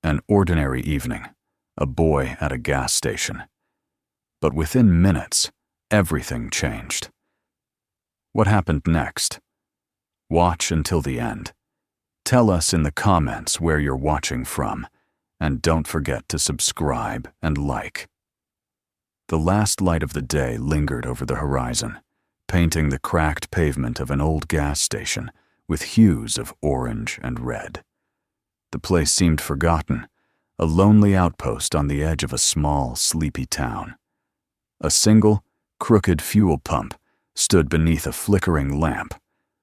An ordinary evening, a boy at a gas station. But within minutes, everything changed. What happened next? Watch until the end. Tell us in the comments where you're watching from, and don't forget to subscribe and like. The last light of the day lingered over the horizon, painting the cracked pavement of an old gas station with hues of orange and red. The place seemed forgotten, a lonely outpost on the edge of a small, sleepy town. A single, crooked fuel pump stood beneath a flickering lamp,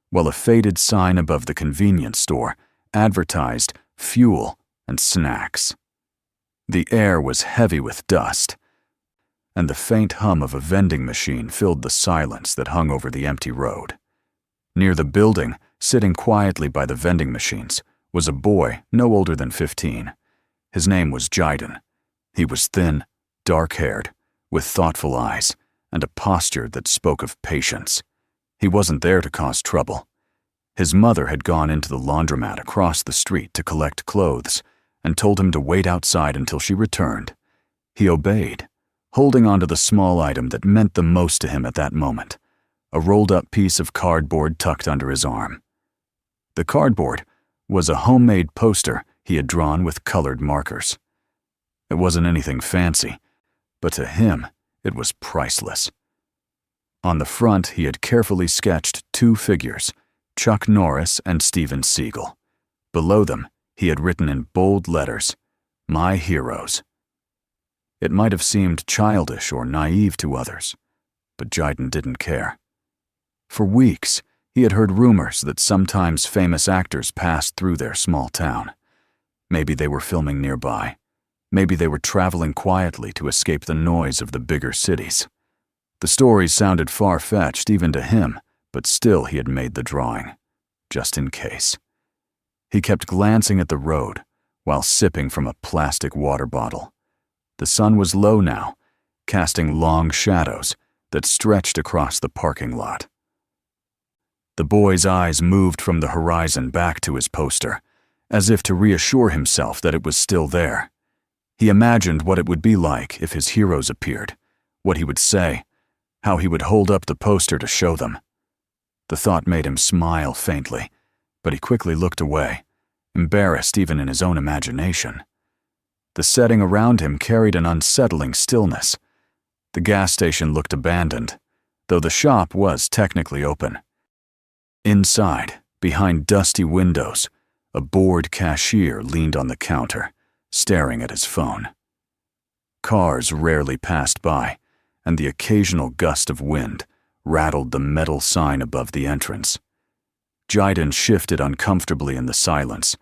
while a faded sign above the convenience store advertised fuel and snacks. The air was heavy with dust, and the faint hum of a vending machine filled the silence that hung over the empty road. Near the building, sitting quietly by the vending machines, was a boy no older than 15. His name was Jiden. He was thin, dark-haired, with thoughtful eyes, and a posture that spoke of patience. He wasn't there to cause trouble. His mother had gone into the laundromat across the street to collect clothes and told him to wait outside until she returned. He obeyed, holding onto the small item that meant the most to him at that moment, a rolled-up piece of cardboard tucked under his arm. The cardboard was a homemade poster he had drawn with colored markers. It wasn't anything fancy, but to him, it was priceless. On the front, he had carefully sketched two figures, Chuck Norris and Steven Seagal. Below them, he had written in bold letters, "My heroes." It might have seemed childish or naive to others, but Jiden didn't care. For weeks, he had heard rumors that sometimes famous actors passed through their small town. Maybe they were filming nearby. Maybe they were traveling quietly to escape the noise of the bigger cities. The stories sounded far-fetched even to him, but still he had made the drawing, just in case. He kept glancing at the road while sipping from a plastic water bottle. The sun was low now, casting long shadows that stretched across the parking lot. The boy's eyes moved from the horizon back to his poster, as if to reassure himself that it was still there. He imagined what it would be like if his heroes appeared, what he would say, how he would hold up the poster to show them. The thought made him smile faintly, but he quickly looked away, embarrassed even in his own imagination. The setting around him carried an unsettling stillness. The gas station looked abandoned, though the shop was technically open. Inside, behind dusty windows, a bored cashier leaned on the counter, staring at his phone. Cars rarely passed by, and the occasional gust of wind rattled the metal sign above the entrance. Jiden shifted uncomfortably in the silence,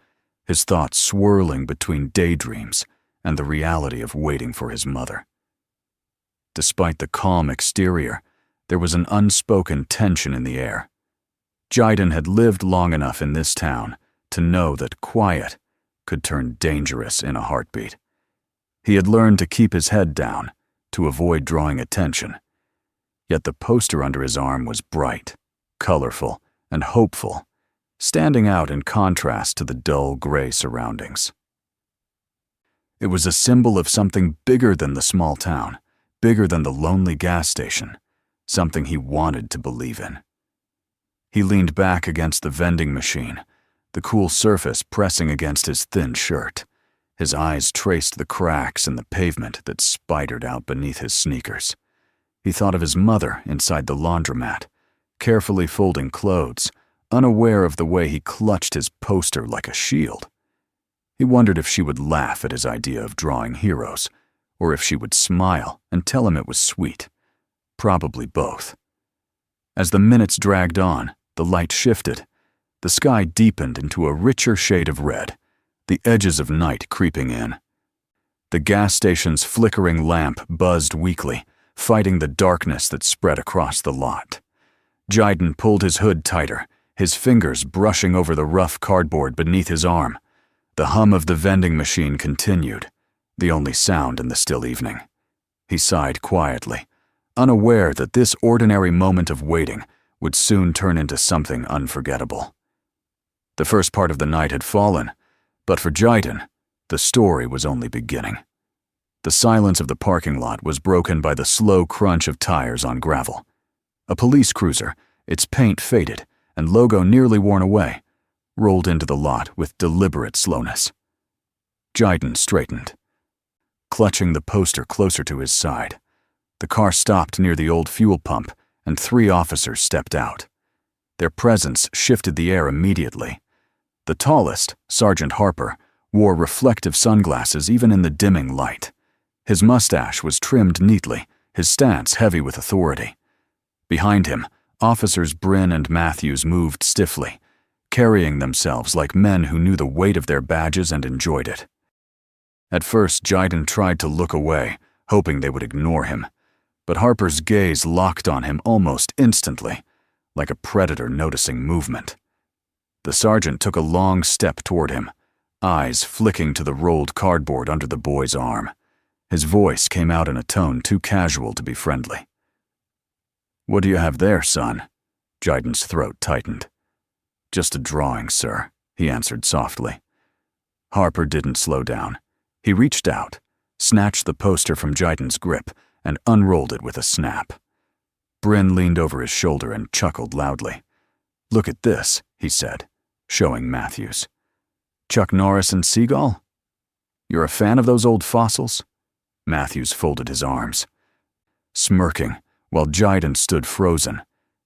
his thoughts swirling between daydreams and the reality of waiting for his mother. Despite the calm exterior, there was an unspoken tension in the air. Jiden had lived long enough in this town to know that quiet could turn dangerous in a heartbeat. He had learned to keep his head down, to avoid drawing attention. Yet the poster under his arm was bright, colorful, and hopeful, standing out in contrast to the dull gray surroundings. It was a symbol of something bigger than the small town, bigger than the lonely gas station, something he wanted to believe in. He leaned back against the vending machine, the cool surface pressing against his thin shirt. His eyes traced the cracks in the pavement that spidered out beneath his sneakers. He thought of his mother inside the laundromat, carefully folding clothes, unaware of the way he clutched his poster like a shield. He wondered if she would laugh at his idea of drawing heroes, or if she would smile and tell him it was sweet. Probably both. As the minutes dragged on, the light shifted. The sky deepened into a richer shade of red, the edges of night creeping in. The gas station's flickering lamp buzzed weakly, fighting the darkness that spread across the lot. Jiden pulled his hood tighter, his fingers brushing over the rough cardboard beneath his arm. The hum of the vending machine continued, the only sound in the still evening. He sighed quietly, unaware that this ordinary moment of waiting would soon turn into something unforgettable. The first part of the night had fallen, but for Jiden, The story was only beginning. The silence of the parking lot was broken by the slow crunch of tires on gravel. A police cruiser, its paint faded and logo nearly worn away, rolled into the lot with deliberate slowness. Jiden straightened, clutching the poster closer to his side. The car stopped near the old fuel pump, and 3 officers stepped out. Their presence shifted the air immediately. The tallest, Sergeant Harper, wore reflective sunglasses even in the dimming light. His mustache was trimmed neatly, his stance heavy with authority. Behind him, Officers Bryn and Matthews moved stiffly, carrying themselves like men who knew the weight of their badges and enjoyed it. At first, Jiden tried to look away, hoping they would ignore him, but Harper's gaze locked on him almost instantly, like a predator noticing movement. The sergeant took a long step toward him, eyes flicking to the rolled cardboard under the boy's arm. His voice came out in a tone too casual to be friendly. "What do you have there, son?" Jiden's throat tightened. "Just a drawing, sir," he answered softly. Harper didn't slow down. He reached out, snatched the poster from Jiden's grip, and unrolled it with a snap. Bryn leaned over his shoulder and chuckled loudly. "Look at this," he said, showing Matthews. "Chuck Norris and Seagal? You're a fan of those old fossils?" Matthews folded his arms, smirking, while Jiden stood frozen,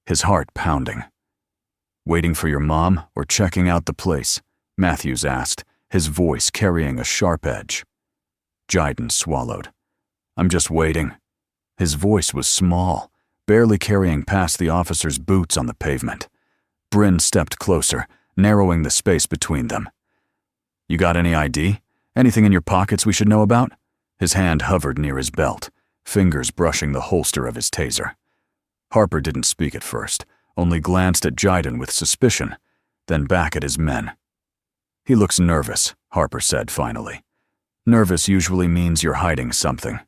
his heart pounding. "Waiting for your mom or checking out the place?" Matthews asked, his voice carrying a sharp edge. Jiden swallowed. "I'm just waiting." His voice was small, barely carrying past the officer's boots on the pavement. Bryn stepped closer, narrowing the space between them. "You got any ID? Anything in your pockets we should know about?" His hand hovered near his belt, fingers brushing the holster of his taser. Harper didn't speak at first, only glanced at Jiden with suspicion, then back at his men. "He looks nervous," Harper said finally. "Nervous usually means you're hiding something."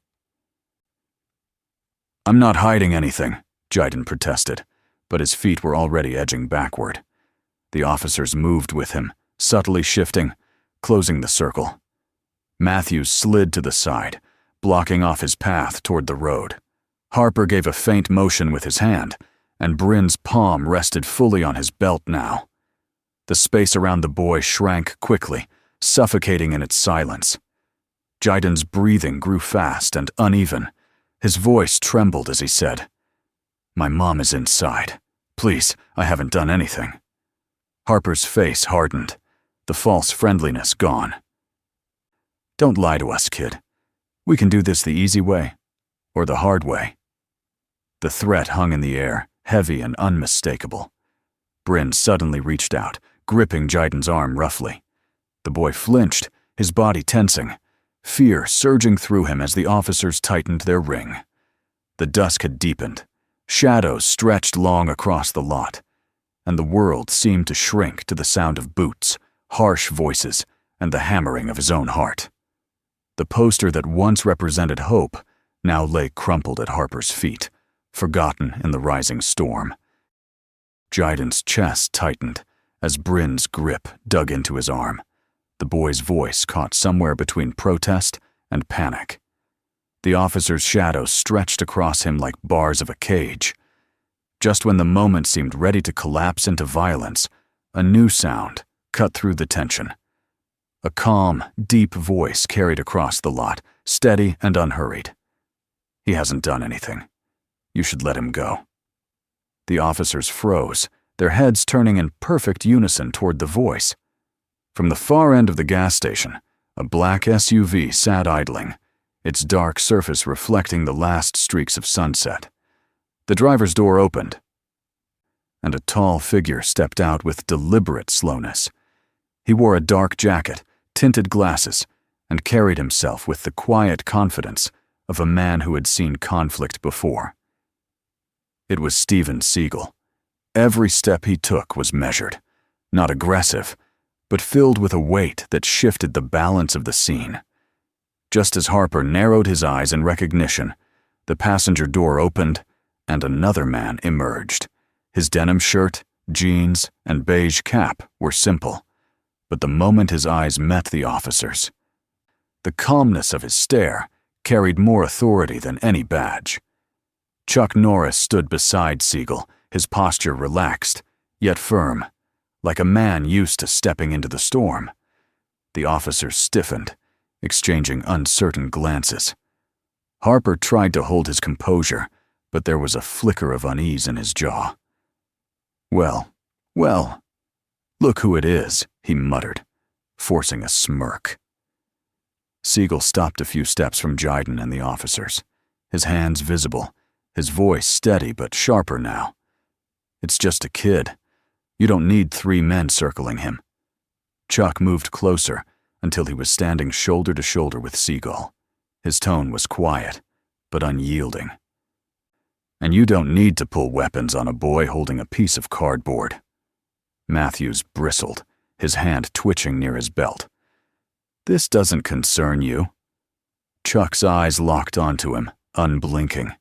"I'm not hiding anything," Jiden protested, but his feet were already edging backward. The officers moved with him, subtly shifting, closing the circle. Matthews slid to the side, blocking off his path toward the road. Harper gave a faint motion with his hand, and Bryn's palm rested fully on his belt now. The space around the boy shrank quickly, suffocating in its silence. Jiden's breathing grew fast and uneven. His voice trembled as he said, "My mom is inside. Please, I haven't done anything." Harper's face hardened, the false friendliness gone. "Don't lie to us, kid. We can do this the easy way, or the hard way." The threat hung in the air, heavy and unmistakable. Bryn suddenly reached out, gripping Jiden's arm roughly. The boy flinched, his body tensing, fear surging through him as the officers tightened their ring. The dusk had deepened, shadows stretched long across the lot, and the world seemed to shrink to the sound of boots, harsh voices, and the hammering of his own heart. The poster that once represented hope now lay crumpled at Harper's feet, forgotten in the rising storm. Jiden's chest tightened as Bryn's grip dug into his arm. The boy's voice caught somewhere between protest and panic. The officer's shadows stretched across him like bars of a cage. Just when the moment seemed ready to collapse into violence, a new sound cut through the tension. A calm, deep voice carried across the lot, steady and unhurried. "He hasn't done anything. You should let him go." The officers froze, their heads turning in perfect unison toward the voice. From the far end of the gas station, a black SUV sat idling, its dark surface reflecting the last streaks of sunset. The driver's door opened, and a tall figure stepped out with deliberate slowness. He wore a dark jacket, tinted glasses, and carried himself with the quiet confidence of a man who had seen conflict before. It was Steven Seagal. Every step he took was measured, not aggressive, but filled with a weight that shifted the balance of the scene. Just as Harper narrowed his eyes in recognition, the passenger door opened and another man emerged. His denim shirt, jeans, and beige cap were simple, but the moment his eyes met the officers, The calmness of his stare carried more authority than any badge. Chuck Norris stood beside Seagal, his posture relaxed, yet firm, like a man used to stepping into the storm. The officers stiffened, exchanging uncertain glances. Harper tried to hold his composure, but there was a flicker of unease in his jaw. Well, look who it is," he muttered, forcing a smirk. Seagal stopped a few steps from Jiden and the officers, his hands visible, his voice steady but sharper now. "It's just a kid. You don't need 3 men circling him." Chuck moved closer until he was standing shoulder to shoulder with Seagal. His tone was quiet, but unyielding. "And you don't need to pull weapons on a boy holding a piece of cardboard." Matthews bristled, his hand twitching near his belt. "This doesn't concern you." Chuck's eyes locked onto him, unblinking,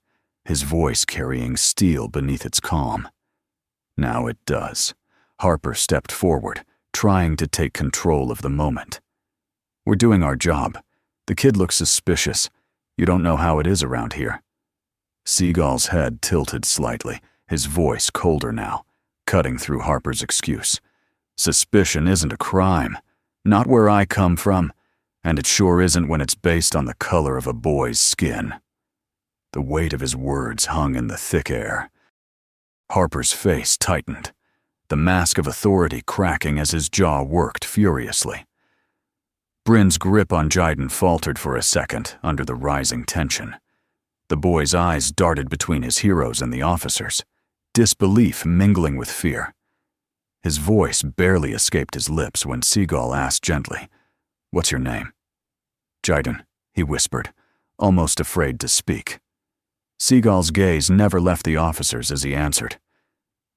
his voice carrying steel beneath its calm. "Now it does." Harper stepped forward, trying to take control of the moment. "We're doing our job. The kid looks suspicious. You don't know how it is around here." Seagal's head tilted slightly, his voice colder now, cutting through Harper's excuse. "Suspicion isn't a crime. Not where I come from, and it sure isn't when it's based on the color of a boy's skin." The weight of his words hung in the thick air. Harper's face tightened, the mask of authority cracking as his jaw worked furiously. Bryn's grip on Jiden faltered for a second under the rising tension. The boy's eyes darted between his heroes and the officers, disbelief mingling with fear. His voice barely escaped his lips when Seagal asked gently, "What's your name?" "Jiden," he whispered, almost afraid to speak. Seagal's gaze never left the officers as he answered,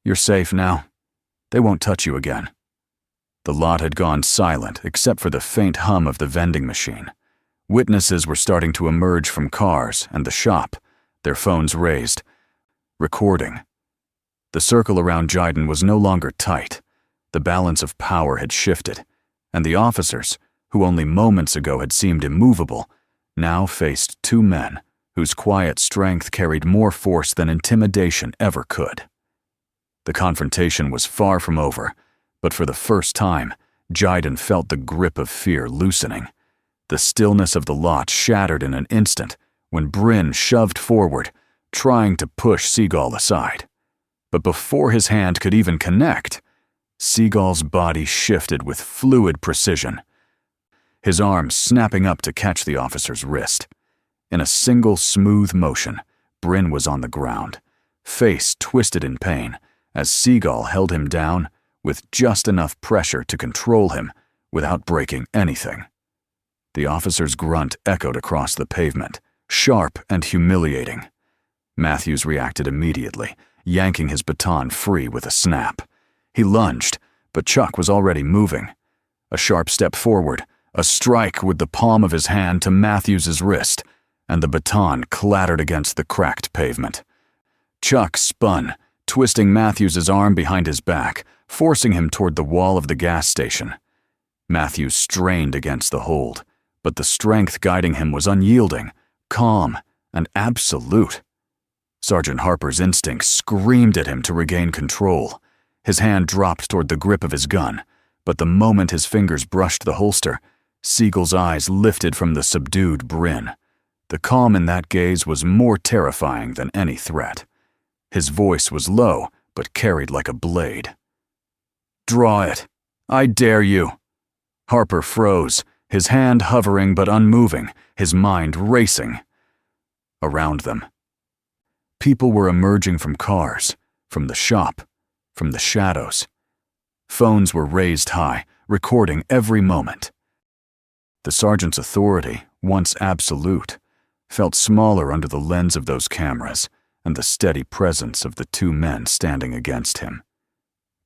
"You're safe now. They won't touch you again." The lot had gone silent except for the faint hum of the vending machine. Witnesses were starting to emerge from cars and the shop, their phones raised, recording. The circle around Jiden was no longer tight. The balance of power had shifted, and the officers, who only moments ago had seemed immovable, now faced 2 men whose quiet strength carried more force than intimidation ever could. The confrontation was far from over, but for the first time, Jiden felt the grip of fear loosening. The stillness of the lot shattered in an instant when Bryn shoved forward, trying to push Seagal aside. But before his hand could even connect, Seagal's body shifted with fluid precision, his arm snapping up to catch the officer's wrist. In a single smooth motion, Bryn was on the ground, face twisted in pain, as Seagal held him down with just enough pressure to control him without breaking anything. The officer's grunt echoed across the pavement, sharp and humiliating. Matthews reacted immediately, yanking his baton free with a snap. He lunged, but Chuck was already moving. A sharp step forward, a strike with the palm of his hand to Matthews's wrist, and the baton clattered against the cracked pavement. Chuck spun, twisting Matthews's arm behind his back, forcing him toward the wall of the gas station. Matthews strained against the hold, but the strength guiding him was unyielding, calm, and absolute. Sergeant Harper's instincts screamed at him to regain control. His hand dropped toward the grip of his gun, but the moment his fingers brushed the holster, Seagal's eyes lifted from the subdued Bryn. The calm in that gaze was more terrifying than any threat. His voice was low, but carried like a blade. "Draw it. I dare you." Harper froze, his hand hovering but unmoving, his mind racing. Around them, people were emerging from cars, from the shop, from the shadows. Phones were raised high, recording every moment. The sergeant's authority, once absolute, felt smaller under the lens of those cameras and the steady presence of the 2 men standing against him.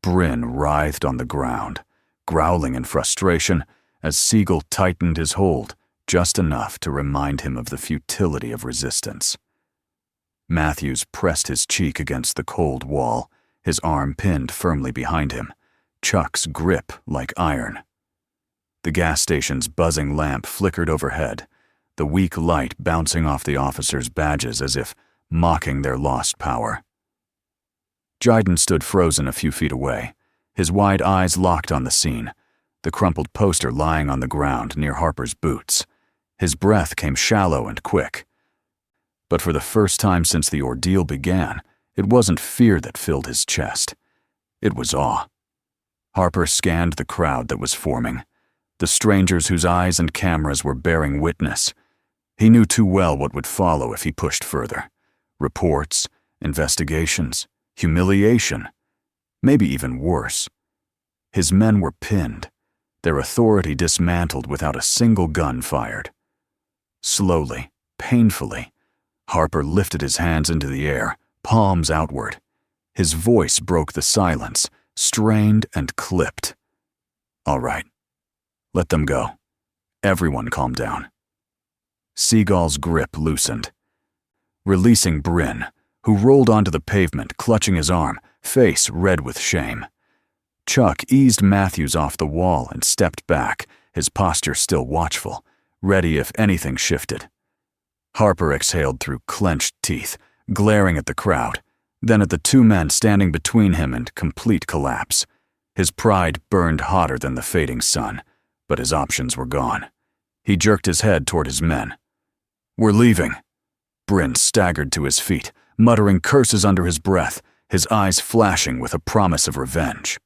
Bryn writhed on the ground, growling in frustration as Seagal tightened his hold just enough to remind him of the futility of resistance. Matthews pressed his cheek against the cold wall, his arm pinned firmly behind him, Chuck's grip like iron. The gas station's buzzing lamp flickered overhead, the weak light bouncing off the officers' badges as if mocking their lost power. Jiden stood frozen a few feet away, his wide eyes locked on the scene, the crumpled poster lying on the ground near Harper's boots. His breath came shallow and quick. But for the first time since the ordeal began, it wasn't fear that filled his chest. It was awe. Harper scanned the crowd that was forming, the strangers whose eyes and cameras were bearing witness. He knew too well what would follow if he pushed further. Reports, investigations, humiliation, maybe even worse. His men were pinned, their authority dismantled without a single gun fired. Slowly, painfully, Harper lifted his hands into the air, palms outward. His voice broke the silence, strained and clipped. "All right. Let them go. Everyone calm down." Seagal's grip loosened, releasing Bryn, who rolled onto the pavement, clutching his arm, face red with shame. Chuck eased Matthews off the wall and stepped back, his posture still watchful, ready if anything shifted. Harper exhaled through clenched teeth, glaring at the crowd, then at the two men standing between him and complete collapse. His pride burned hotter than the fading sun, but his options were gone. He jerked his head toward his men. "We're leaving." Bryn staggered to his feet, muttering curses under his breath, his eyes flashing with a promise of revenge.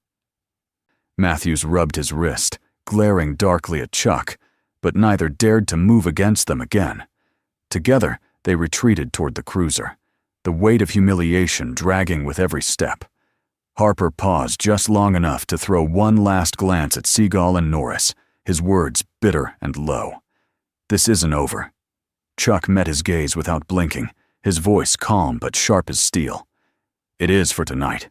Matthews rubbed his wrist, glaring darkly at Chuck, but neither dared to move against them again. Together, they retreated toward the cruiser, the weight of humiliation dragging with every step. Harper paused just long enough to throw one last glance at Seagal and Norris, his words bitter and low. "This isn't over." Chuck met his gaze without blinking, his voice calm but sharp as steel. "It is for tonight."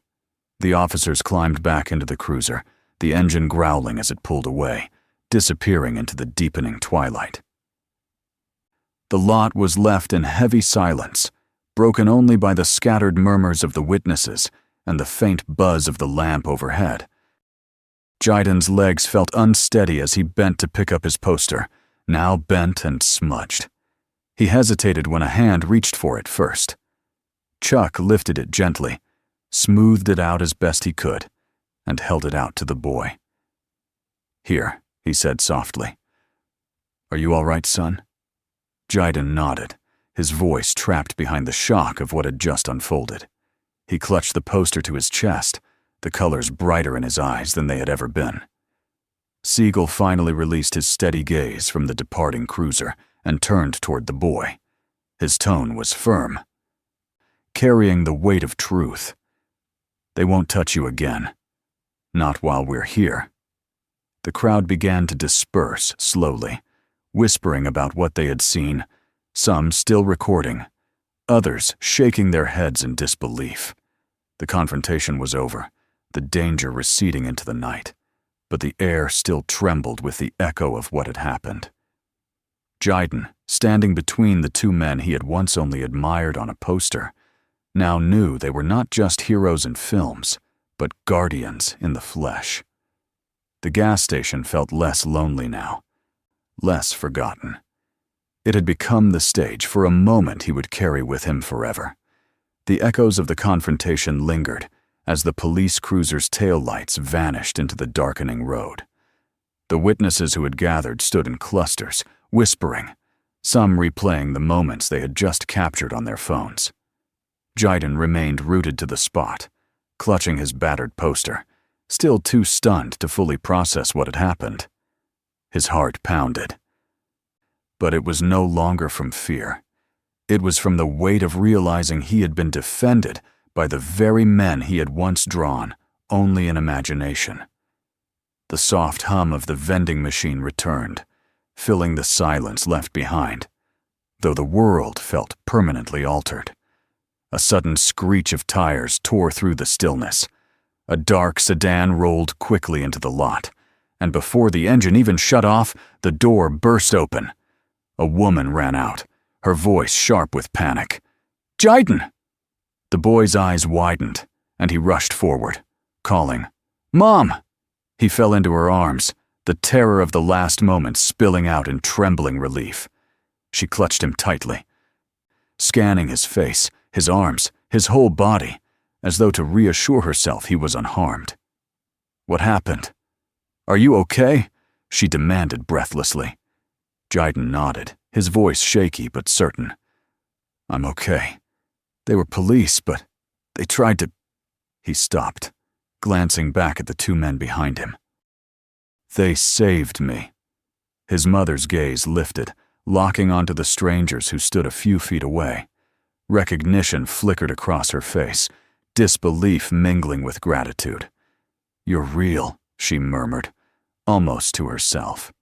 The officers climbed back into the cruiser, the engine growling as it pulled away, disappearing into the deepening twilight. The lot was left in heavy silence, broken only by the scattered murmurs of the witnesses and the faint buzz of the lamp overhead. Jiden's legs felt unsteady as he bent to pick up his poster, now bent and smudged. He hesitated when a hand reached for it first. Chuck lifted it gently, smoothed it out as best he could, and held it out to the boy. "Here," he said softly. "Are you all right, son?" Jiden nodded, his voice trapped behind the shock of what had just unfolded. He clutched the poster to his chest, the colors brighter in his eyes than they had ever been. Seagal finally released his steady gaze from the departing cruiser and turned toward the boy. His tone was firm, carrying the weight of truth. "They won't touch you again. Not while we're here." The crowd began to disperse slowly, whispering about what they had seen, some still recording, others shaking their heads in disbelief. The confrontation was over, the danger receding into the night, but the air still trembled with the echo of what had happened. Jiden, standing between the two men he had once only admired on a poster, now knew they were not just heroes in films, but guardians in the flesh. The gas station felt less lonely now, less forgotten. It had become the stage for a moment he would carry with him forever. The echoes of the confrontation lingered as the police cruiser's taillights vanished into the darkening road. The witnesses who had gathered stood in clusters, whispering, some replaying the moments they had just captured on their phones. Jiden remained rooted to the spot, clutching his battered poster, still too stunned to fully process what had happened. His heart pounded. But it was no longer from fear. It was from the weight of realizing he had been defended by the very men he had once drawn, only in imagination. The soft hum of the vending machine returned, filling the silence left behind, though the world felt permanently altered. A sudden screech of tires tore through the stillness. A dark sedan rolled quickly into the lot, and before the engine even shut off, the door burst open. A woman ran out, her voice sharp with panic. "Jiden!" The boy's eyes widened, and he rushed forward, calling, "Mom!" He fell into her arms, the terror of the last moment spilling out in trembling relief. She clutched him tightly, scanning his face, his arms, his whole body, as though to reassure herself he was unharmed. "What happened? Are you okay?" she demanded breathlessly. Jayden nodded, his voice shaky but certain. "I'm okay. They were police, but they tried to—" He stopped, glancing back at the two men behind him. "They saved me." His mother's gaze lifted, locking onto the strangers who stood a few feet away. Recognition flickered across her face, disbelief mingling with gratitude. "You're real," she murmured, almost to herself.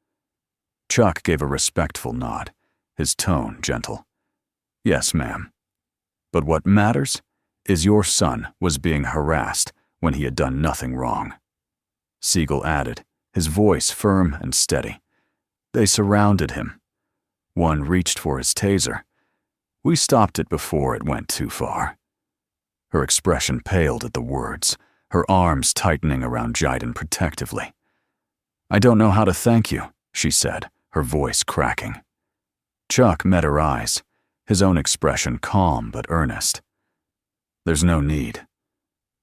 Chuck gave a respectful nod, his tone gentle. "Yes, ma'am. But what matters is your son was being harassed when he had done nothing wrong." Seagal added, his voice firm and steady. "They surrounded him. One reached for his taser. We stopped it before it went too far." Her expression paled at the words, her arms tightening around Jayden protectively. "I don't know how to thank you," she said, her voice cracking. Chuck met her eyes, his own expression calm but earnest. "There's no need.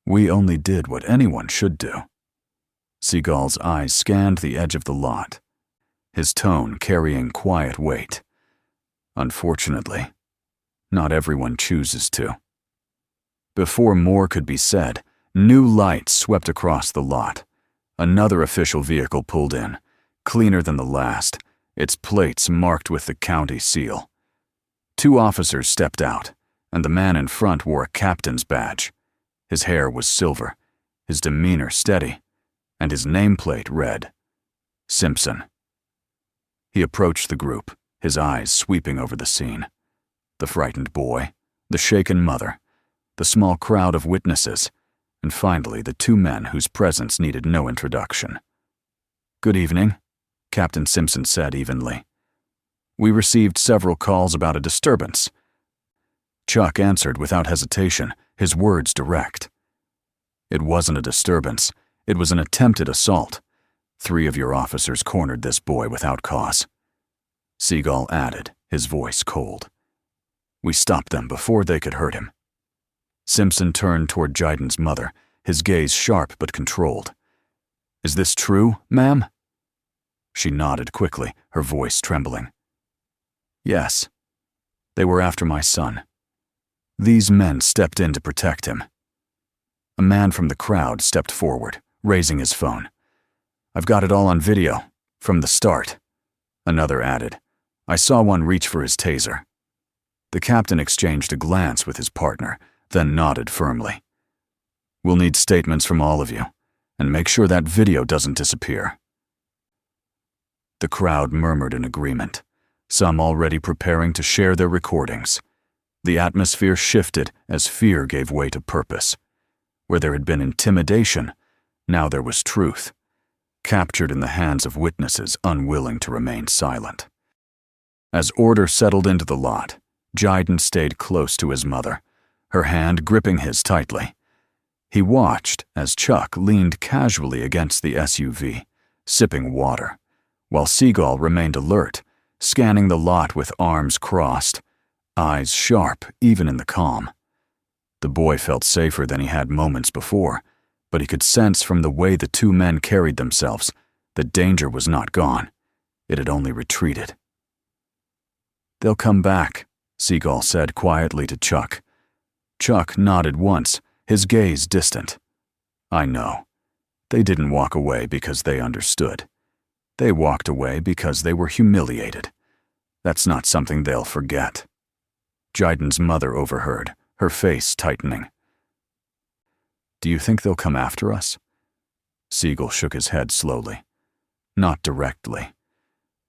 We only did what anyone should do." Seagal's eyes scanned the edge of the lot, his tone carrying quiet weight. "Unfortunately, not everyone chooses to." Before more could be said, new light swept across the lot. Another official vehicle pulled in, cleaner than the last, its plates marked with the county seal. Two officers stepped out, and the man in front wore a captain's badge. His hair was silver, his demeanor steady, and his nameplate read, Simpson. He approached the group, his eyes sweeping over the scene. The frightened boy, the shaken mother, the small crowd of witnesses, and finally the two men whose presence needed no introduction. "Good evening," Captain Simpson said evenly. "We received several calls about a disturbance." Chuck answered without hesitation, his words direct. "It wasn't a disturbance. It was an attempted assault. 3 of your officers cornered this boy without cause." Seagal added, his voice cold. "We stopped them before they could hurt him." Simpson turned toward Jayden's mother, his gaze sharp but controlled. "Is this true, ma'am?" She nodded quickly, her voice trembling. "Yes. They were after my son. These men stepped in to protect him." A man from the crowd stepped forward, raising his phone. "I've got it all on video, from the start." Another added, "I saw one reach for his taser." The captain exchanged a glance with his partner, then nodded firmly. "We'll need statements from all of you, and make sure that video doesn't disappear." The crowd murmured in agreement, some already preparing to share their recordings. The atmosphere shifted as fear gave way to purpose. Where there had been intimidation, now there was truth, captured in the hands of witnesses unwilling to remain silent. As order settled into the lot, Jayden stayed close to his mother, her hand gripping his tightly. He watched as Chuck leaned casually against the SUV, sipping water, while Seagal remained alert, scanning the lot with arms crossed, eyes sharp even in the calm. The boy felt safer than he had moments before, but he could sense from the way the two men carried themselves that danger was not gone. It had only retreated. "They'll come back," Seagal said quietly to Chuck. Chuck nodded once, his gaze distant. "I know. They didn't walk away because they understood. They walked away because they were humiliated. That's not something they'll forget." Jayden's mother overheard, her face tightening. "Do you think they'll come after us?" Seagal shook his head slowly. "Not directly.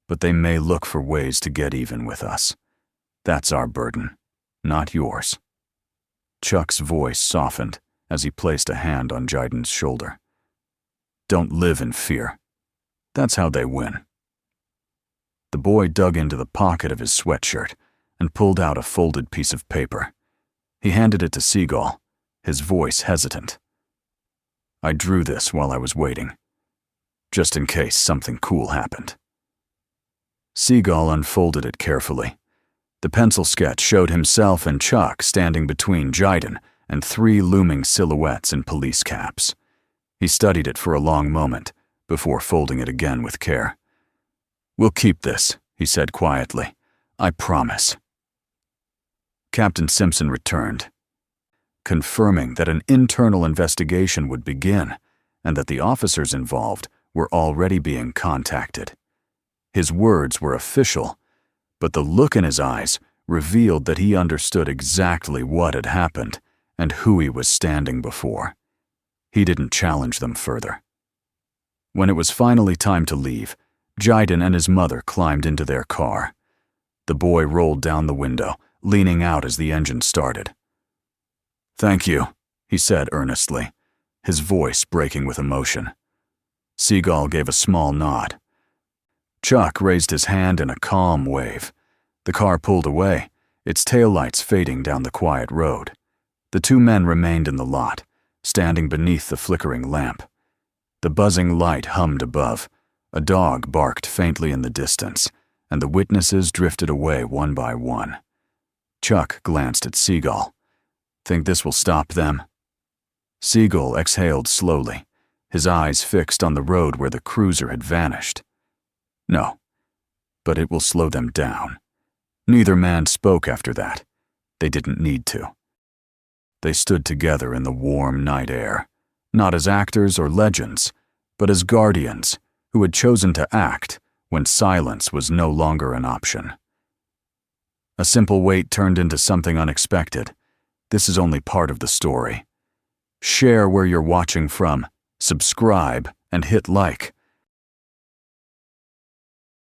But they may look for ways to get even with us. That's our burden, not yours." Chuck's voice softened as he placed a hand on Jayden's shoulder. "Don't live in fear. That's how they win." The boy dug into the pocket of his sweatshirt and pulled out a folded piece of paper. He handed it to Seagal, his voice hesitant. "I drew this while I was waiting. just in case something cool happened. Seagal unfolded it carefully. The pencil sketch showed himself and Chuck standing between Jiden and 3 looming silhouettes in police caps. He studied it for a long moment before folding it again with care. "We'll keep this," he said quietly. "I promise." Captain Simpson returned, confirming that an internal investigation would begin and that the officers involved were already being contacted. His words were official, but the look in his eyes revealed that he understood exactly what had happened and who he was standing before. He didn't challenge them further. When it was finally time to leave, Jiden and his mother climbed into their car. The boy rolled down the window, leaning out as the engine started. "Thank you," he said earnestly, his voice breaking with emotion. Seagal gave a small nod. Chuck raised his hand in a calm wave. The car pulled away, its taillights fading down the quiet road. The 2 men remained in the lot, standing beneath the flickering lamp. The buzzing light hummed above, a dog barked faintly in the distance, and the witnesses drifted away one by one. Chuck glanced at Seagal. "Think this will stop them?" Seagal exhaled slowly, his eyes fixed on the road where the cruiser had vanished. "No, but it will slow them down." Neither man spoke after that. They didn't need to. They stood together in the warm night air, not as actors or legends, but as guardians who had chosen to act when silence was no longer an option. A simple wait turned into something unexpected. This is only part of the story. Share where you're watching from, subscribe, and hit like.